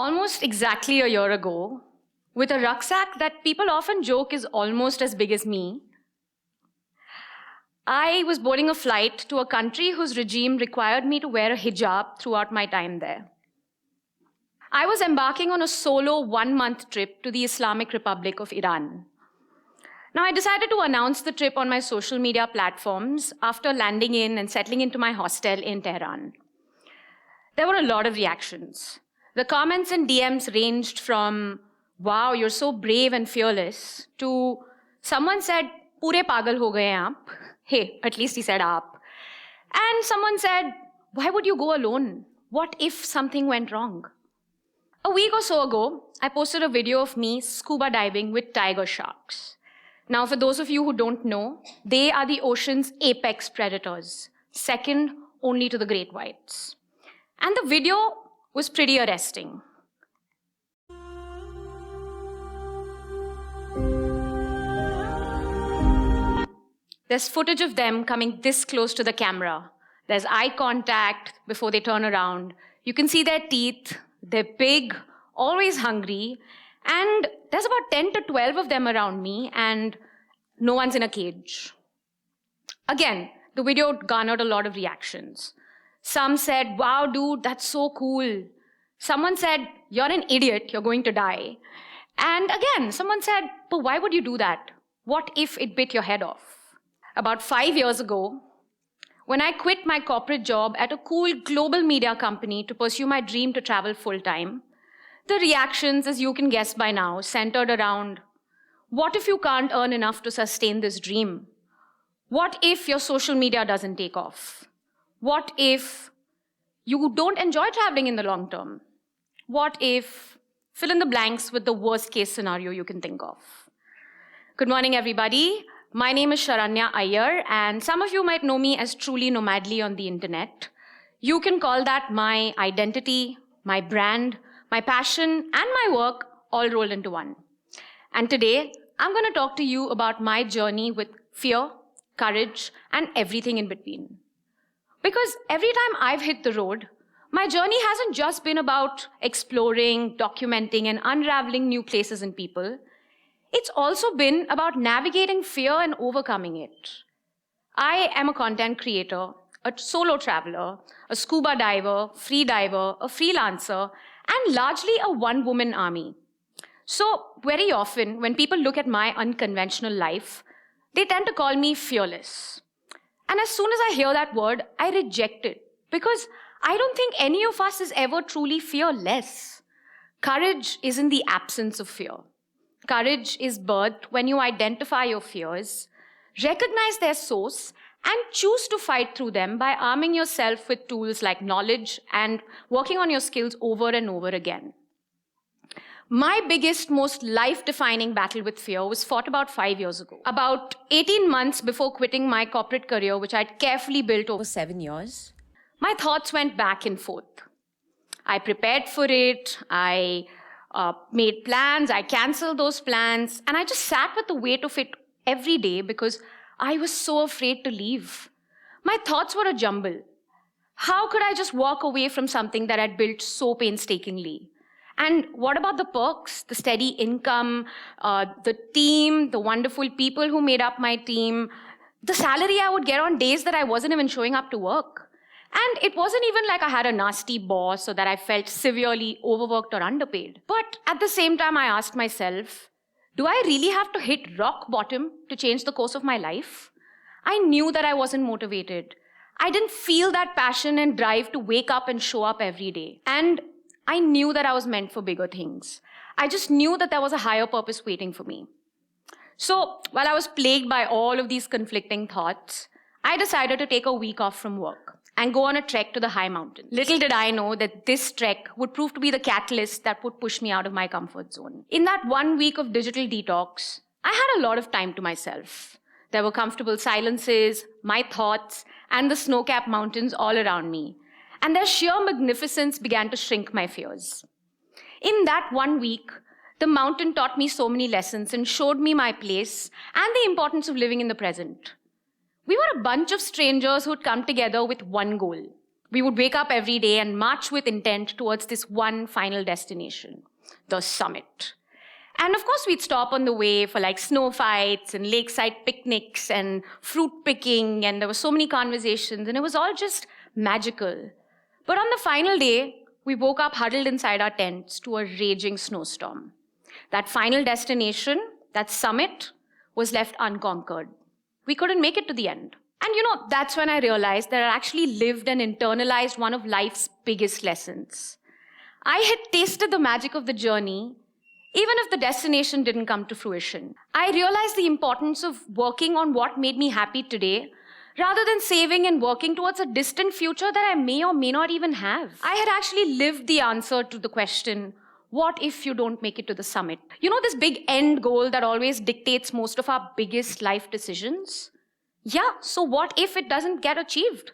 almost exactly a year ago, with a rucksack that people often joke is almost as big as me, I was boarding a flight to a country whose regime required me to wear a hijab throughout my time there. I was embarking on a solo 1-month trip to the Islamic Republic of Iran. Now, I decided to announce the trip on my social media platforms after landing in and settling into my hostel in Tehran. There were a lot of reactions. The comments and DMs ranged from, wow, you're so brave and fearless, to someone said, pure pagal ho gaye aap. Hey, at least he said aap. And someone said, why would you go alone? What if something went wrong? A week or so ago, I posted a video of me scuba diving with tiger sharks. Now, for those of you who don't know, they are the ocean's apex predators, second only to the great whites. And the video was pretty arresting. There's footage of them coming this close to the camera. There's eye contact before they turn around. You can see their teeth. They're big, always hungry. And there's about 10 to 12 of them around me, and no one's in a cage. Again, the video garnered a lot of reactions. Some said, wow, dude, that's so cool. Someone said, you're an idiot, you're going to die. And again, someone said, but why would you do that? What if it bit your head off? About 5 years ago, when I quit my corporate job at a cool global media company to pursue my dream to travel full-time, the reactions, as you can guess by now, centered around, what if you can't earn enough to sustain this dream? What if your social media doesn't take off? What if you don't enjoy traveling in the long term? What if, fill in the blanks with the worst case scenario you can think of. Good morning, everybody. My name is Sharanya Iyer, and some of you might know me as truly nomadly on the internet. You can call that my identity, my brand, my passion, and my work all rolled into one. And today, I'm going to talk to you about my journey with fear, courage, and everything in between. Because every time I've hit the road, my journey hasn't just been about exploring, documenting, and unraveling new places and people. It's also been about navigating fear and overcoming it. I am a content creator, a solo traveler, a scuba diver, free diver, a freelancer, and largely a one-woman army. So very often, when people look at my unconventional life, they tend to call me fearless. And as soon as I hear that word, I reject it, because I don't think any of us is ever truly fearless. Courage is in the absence of fear. Courage is birthed when you identify your fears, recognize their source, and choose to fight through them by arming yourself with tools like knowledge and working on your skills over and over again. My biggest, most life-defining battle with fear was fought about 5 years ago. About 18 months before quitting my corporate career, which I'd carefully built over 7 years, my thoughts went back and forth. I prepared for it, I made plans, I canceled those plans, and I just sat with the weight of it every day because I was so afraid to leave. My thoughts were a jumble. How could I just walk away from something that I'd built so painstakingly? And what about the perks, the steady income, the team, the wonderful people who made up my team, the salary I would get on days that I wasn't even showing up to work? And it wasn't even like I had a nasty boss or that I felt severely overworked or underpaid. But at the same time, I asked myself, do I really have to hit rock bottom to change the course of my life? I knew that I wasn't motivated. I didn't feel that passion and drive to wake up and show up every day. And I knew that I was meant for bigger things. I just knew that there was a higher purpose waiting for me. So while I was plagued by all of these conflicting thoughts, I decided to take a week off from work and go on a trek to the high mountains. Little did I know that this trek would prove to be the catalyst that would push me out of my comfort zone. In that 1 week of digital detox, I had a lot of time to myself. There were comfortable silences, my thoughts, and the snow-capped mountains all around me. And their sheer magnificence began to shrink my fears. In that 1 week, the mountain taught me so many lessons and showed me my place and the importance of living in the present. We were a bunch of strangers who'd come together with one goal: We would wake up every day and march with intent towards this one final destination, the summit. And of course, we'd stop on the way for like snow fights and lakeside picnics and fruit picking, and there were so many conversations, and it was all just magical. But on the final day, we woke up huddled inside our tents to a raging snowstorm. That final destination, that summit, was left unconquered. We couldn't make it to the end. And that's when I realized that I actually lived and internalized one of life's biggest lessons. I had tasted the magic of the journey, even if the destination didn't come to fruition. I realized the importance of working on what made me happy today, rather than saving and working towards a distant future that I may or may not even have. I had actually lived the answer to the question, what if you don't make it to the summit? This big end goal that always dictates most of our biggest life decisions? Yeah, so what if it doesn't get achieved?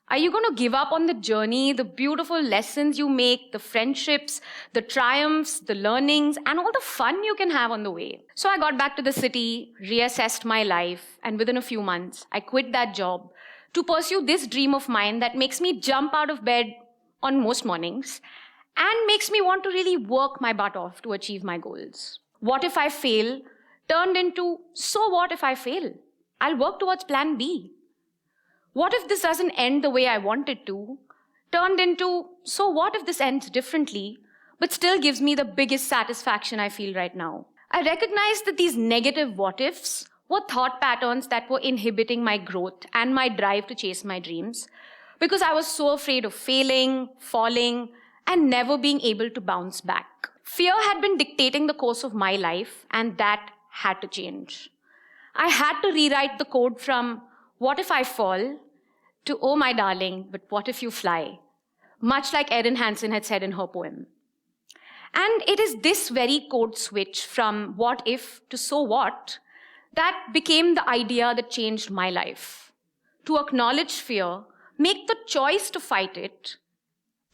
Are you going to give up on the journey, the beautiful lessons you make, the friendships, the triumphs, the learnings, and all the fun you can have on the way? So I got back to the city, reassessed my life, and within a few months, I quit that job to pursue this dream of mine that makes me jump out of bed on most mornings and makes me want to really work my butt off to achieve my goals. What if I fail turned into, so what if I fail? I'll work towards plan B. What if this doesn't end the way I want it to? Turned into, so what if this ends differently, but still gives me the biggest satisfaction I feel right now? I recognized that these negative what ifs were thought patterns that were inhibiting my growth and my drive to chase my dreams, because I was so afraid of failing, falling, and never being able to bounce back. Fear had been dictating the course of my life, and that had to change. I had to rewrite the code from, what if I fall, to, oh my darling, but what if you fly? Much like Erin Hansen had said in her poem. And it is this very code switch from what if to so what that became the idea that changed my life. To acknowledge fear, make the choice to fight it,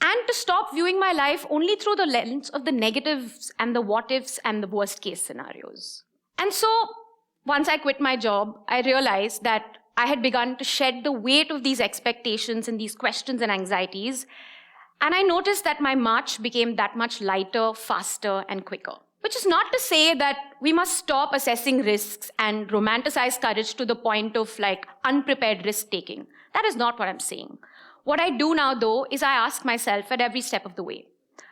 and to stop viewing my life only through the lens of the negatives and the what ifs and the worst case scenarios. And so, once I quit my job, I realized that I had begun to shed the weight of these expectations and these questions and anxieties, and I noticed that my march became that much lighter, faster, and quicker. Which is not to say that we must stop assessing risks and romanticize courage to the point of unprepared risk-taking. That is not what I'm saying. What I do now, though, is I ask myself at every step of the way,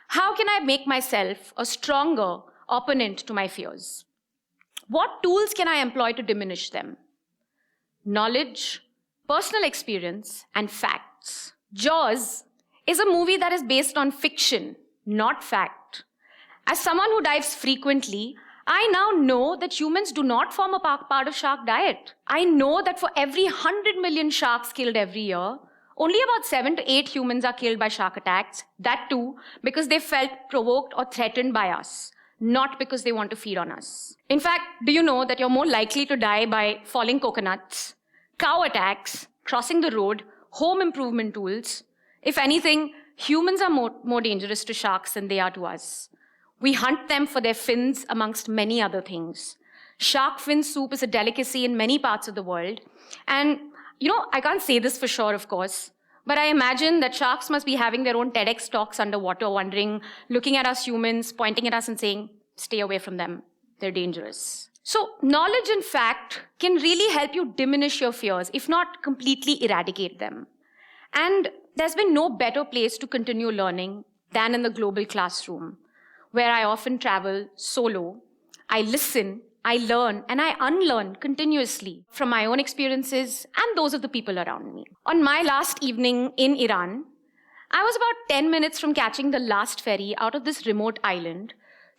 how can I make myself a stronger opponent to my fears? What tools can I employ to diminish them? Knowledge, personal experience, and facts. Jaws is a movie that is based on fiction, not fact. As someone who dives frequently, I now know that humans do not form a part of shark diet. I know that for every 100 million sharks killed every year, only about 7 to 8 humans are killed by shark attacks, that too because they felt provoked or threatened by us, not because they want to feed on us. In fact, do you know that you're more likely to die by falling coconuts, cow attacks, crossing the road, home improvement tools? If anything, humans are more dangerous to sharks than they are to us. We hunt them for their fins amongst many other things. Shark fin soup is a delicacy in many parts of the world. And, I can't say this for sure, of course, but I imagine that sharks must be having their own TEDx talks underwater, wondering, looking at us humans, pointing at us and saying, stay away from them. They're dangerous. So knowledge and fact can really help you diminish your fears, if not completely eradicate them. And there's been no better place to continue learning than in the global classroom, where I often travel solo. I listen, I learn, and I unlearn continuously from my own experiences and those of the people around me. On my last evening in Iran, I was about 10 minutes from catching the last ferry out of this remote island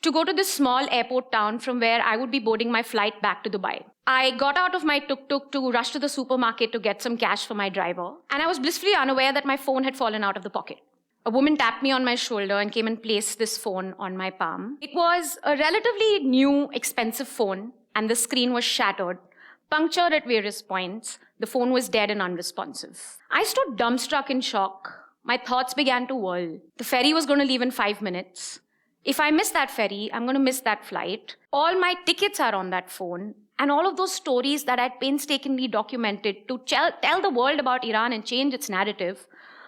to go to this small airport town from where I would be boarding my flight back to Dubai. I got out of my tuk-tuk to rush to the supermarket to get some cash for my driver, and I was blissfully unaware that my phone had fallen out of the pocket. A woman tapped me on my shoulder and came and placed this phone on my palm. It was a relatively new, expensive phone, and the screen was shattered, punctured at various points. The phone was dead and unresponsive. I stood dumbstruck in shock. My thoughts began to whirl. The ferry was going to leave in 5 minutes. If I miss that ferry, I'm going to miss that flight. All my tickets are on that phone. And all of those stories that I'd painstakingly documented to tell the world about Iran and change its narrative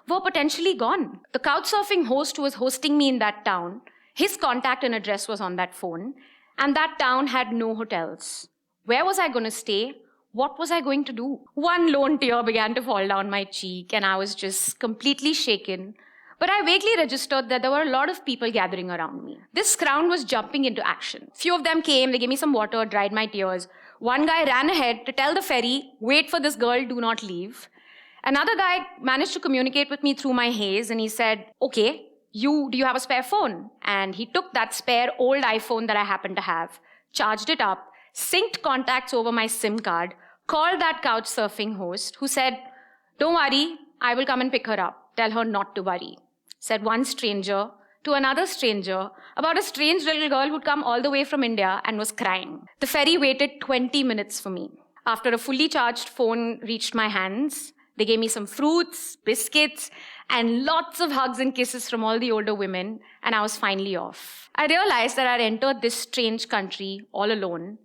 were potentially gone. The couchsurfing host who was hosting me in that town, his contact and address was on that phone, and that town had no hotels. Where was I going to stay? What was I going to do? One lone tear began to fall down my cheek, and I was just completely shaken. But I vaguely registered that there were a lot of people gathering around me. This crowd was jumping into action. Few of them came, they gave me some water, dried my tears. One guy ran ahead to tell the ferry, wait for this girl, do not leave. Another guy managed to communicate with me through my haze, and he said, okay, do you have a spare phone? And he took that spare old iPhone that I happened to have, charged it up, synced contacts over my SIM card, called that couch surfing host who said, don't worry, I will come and pick her up. Tell her not to worry. Said one stranger to another stranger about a strange little girl who'd come all the way from India and was crying. The ferry waited 20 minutes for me. After a fully charged phone reached my hands, they gave me some fruits, biscuits, and lots of hugs and kisses from all the older women, and I was finally off. I realized that I'd entered this strange country all alone,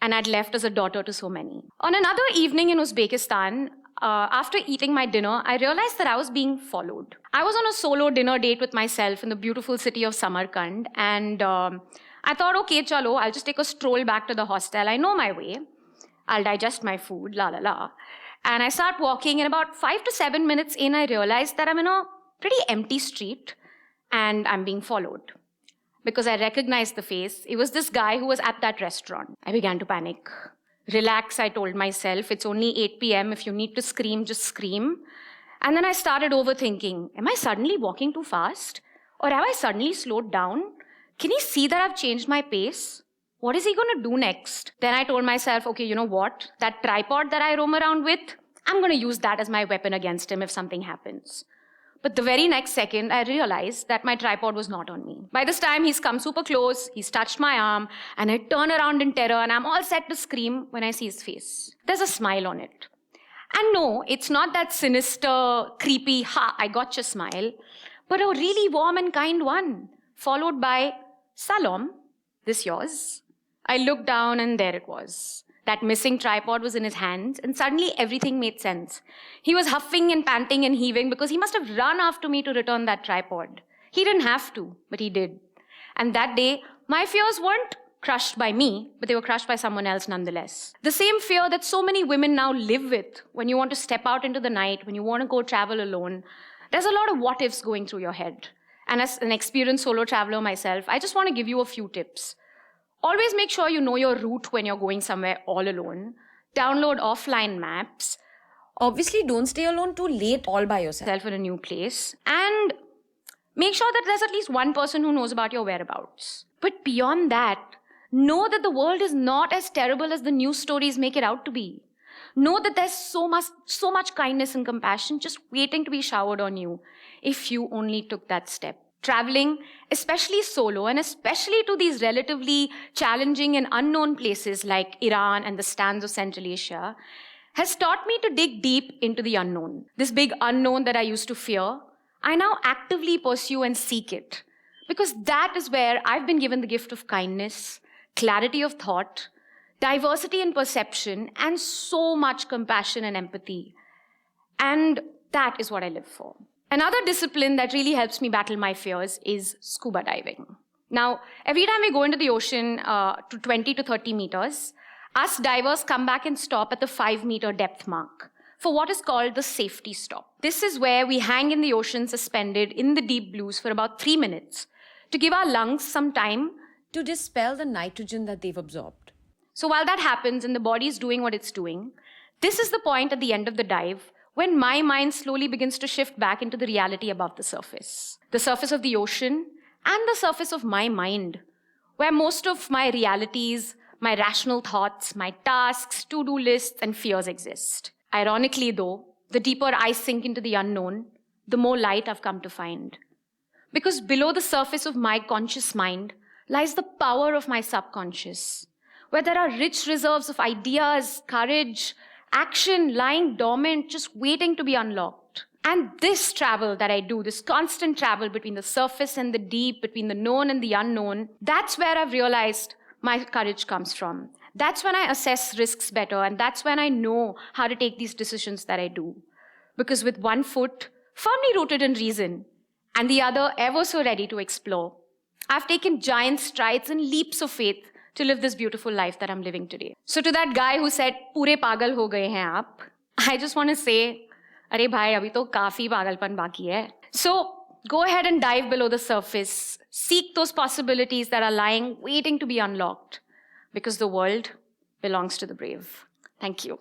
and I'd left as a daughter to so many. On another evening in Uzbekistan, after eating my dinner, I realized that I was being followed. I was on a solo dinner date with myself in the beautiful city of Samarkand, and I thought, okay, chalo, I'll just take a stroll back to the hostel. I know my way. I'll digest my food, la la la. And I start walking, and about 5 to 7 minutes in, I realized that I'm in a pretty empty street, and I'm being followed. Because I recognized the face, it was this guy who was at that restaurant. I began to panic. Relax, I told myself. It's only 8 p.m. If you need to scream, just scream. And then I started overthinking. Am I suddenly walking too fast? Or have I suddenly slowed down? Can he see that I've changed my pace? What is he going to do next? Then I told myself, okay, you know what? That tripod that I roam around with, I'm going to use that as my weapon against him if something happens. But the very next second, I realized that my tripod was not on me. By this time, he's come super close, he's touched my arm, and I turn around in terror, and I'm all set to scream when I see his face. There's a smile on it. And no, it's not that sinister, creepy, ha, I gotcha smile, but a really warm and kind one, followed by, Salam, this yours? I looked down, and there it was. That missing tripod was in his hands, and suddenly everything made sense. He was huffing and panting and heaving because he must have run after me to return that tripod. He didn't have to, but he did. And that day, my fears weren't crushed by me, but they were crushed by someone else nonetheless. The same fear that so many women now live with when you want to step out into the night, when you want to go travel alone. There's a lot of what-ifs going through your head. And as an experienced solo traveler myself, I just want to give you a few tips. Always make sure you know your route when you're going somewhere all alone. Download offline maps. Obviously, don't stay alone too late all by yourself In a new place. And make sure that there's at least one person who knows about your whereabouts. But beyond that, know that the world is not as terrible as the news stories make it out to be. Know that there's so much kindness and compassion just waiting to be showered on you if you only took that step. Traveling, especially solo, and especially to these relatively challenging and unknown places like Iran and the stands of Central Asia, has taught me to dig deep into the unknown. This big unknown that I used to fear, I now actively pursue and seek it. Because that is where I've been given the gift of kindness, clarity of thought, diversity in perception, and so much compassion and empathy. And that is what I live for. Another discipline that really helps me battle my fears is scuba diving. Now, every time we go into the ocean to 20 to 30 meters, us divers come back and stop at the 5-meter depth mark for what is called the safety stop. This is where we hang in the ocean suspended in the deep blues for about 3 minutes to give our lungs some time to dispel the nitrogen that they've absorbed. So while that happens and the body is doing what it's doing, this is the point at the end of the dive when my mind slowly begins to shift back into the reality above the surface of the ocean and the surface of my mind, where most of my realities, my rational thoughts, my tasks, to-do lists, and fears exist. Ironically, though, the deeper I sink into the unknown, the more light I've come to find. Because below the surface of my conscious mind lies the power of my subconscious, where there are rich reserves of ideas, courage, action lying dormant, just waiting to be unlocked. And this travel that I do, this constant travel between the surface and the deep, between the known and the unknown, that's where I've realized my courage comes from. That's when I assess risks better, and that's when I know how to take these decisions that I do. Because with one foot, firmly rooted in reason, and the other ever so ready to explore. I've taken giant strides and leaps of faith to live this beautiful life that I'm living today. So to that guy who said, "Pure pagal ho gaye hain aap," I just want to say, "Arey bhai, abhi to kafi pagalpan baki hai." So go ahead and dive below the surface. Seek those possibilities that are lying, waiting to be unlocked, because the world belongs to the brave. Thank you.